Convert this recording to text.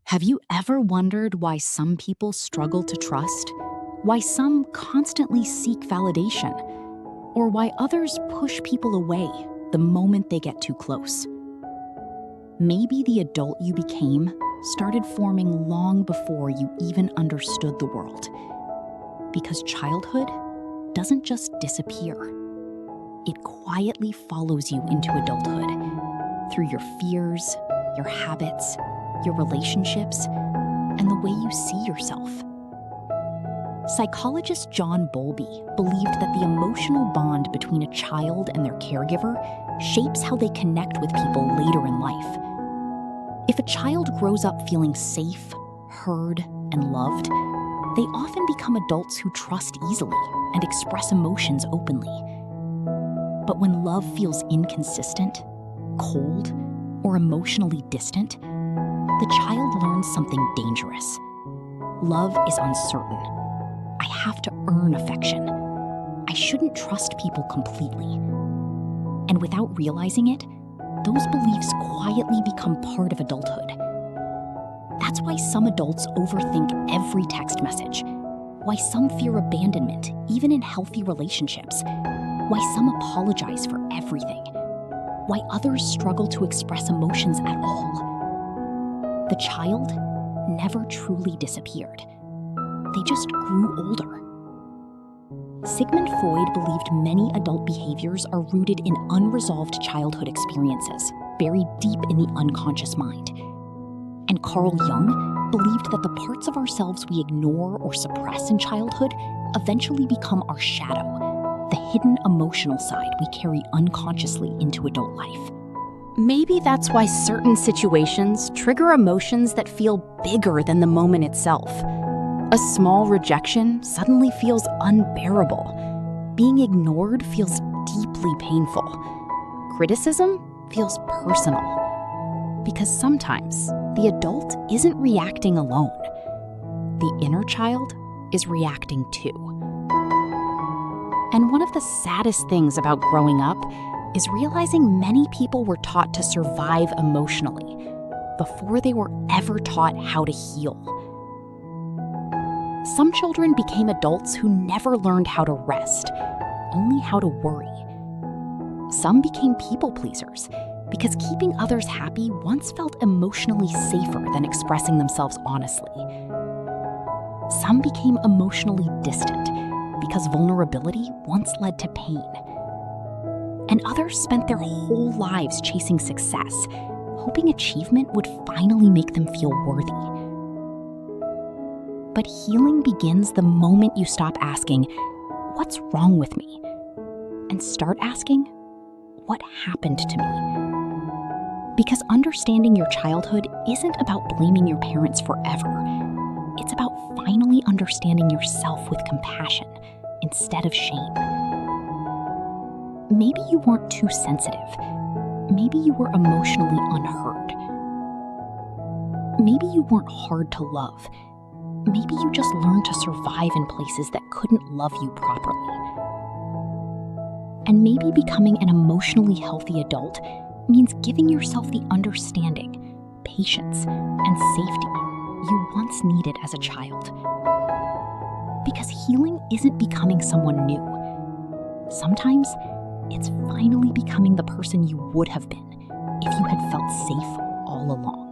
Have you ever wondered why some people struggle to trust? Why some constantly seek validation? Or why others push people away the moment they get too close? Maybe the adult you became started forming long before you even understood the world. Because childhood doesn't just disappear. It quietly follows you into adulthood through your fears, your habits, your relationships, and the way you see yourself. Psychologist Bowlby believed that the emotional bond between a child and their caregiver shapes how they connect with people later in life. If a child grows up feeling safe, heard, and loved, they often become adults who trust easily and express emotions openly. But when love feels inconsistent, cold, or emotionally distant, the child learns something dangerous. Love is uncertain. I have to earn affection. I shouldn't trust people completely. And without realizing it, those beliefs quietly become part of adulthood. That's why some adults overthink every text message, why some fear abandonment, even in healthy relationships, why some apologize for everything, why others struggle to express emotions at all. The child never truly disappeared. They just grew older. Sigmund Freud believed many adult behaviors are rooted in unresolved childhood experiences, buried deep in the unconscious mind. And Carl Jung believed that the parts of ourselves we ignore or suppress in childhood eventually become our shadow, the hidden emotional side we carry unconsciously into adult life. Maybe that's why certain situations trigger emotions that feel bigger than the moment itself. A small rejection suddenly feels unbearable. Being ignored feels deeply painful. Criticism feels personal. Because sometimes the adult isn't reacting alone. The inner child is reacting too. And one of the saddest things about growing up is realizing many people were taught to survive emotionally before they were ever taught how to heal. Some children became adults who never learned how to rest, only how to worry. Some became people pleasers because keeping others happy once felt emotionally safer than expressing themselves honestly. Some became emotionally distant because vulnerability once led to pain. And others spent their whole lives chasing success, hoping achievement would finally make them feel worthy. But healing begins the moment you stop asking, "What's wrong with me?" and start asking, "What happened to me?" Because understanding your childhood isn't about blaming your parents forever. It's about finally understanding yourself with compassion instead of shame. Maybe you weren't too sensitive. Maybe you were emotionally unheard. Maybe you weren't hard to love. Maybe you just learned to survive in places that couldn't love you properly. And maybe becoming an emotionally healthy adult means giving yourself the understanding, patience, and safety you once needed as a child. Because healing isn't becoming someone new. Sometimes it's finally becoming the person you would have been if you had felt safe all along.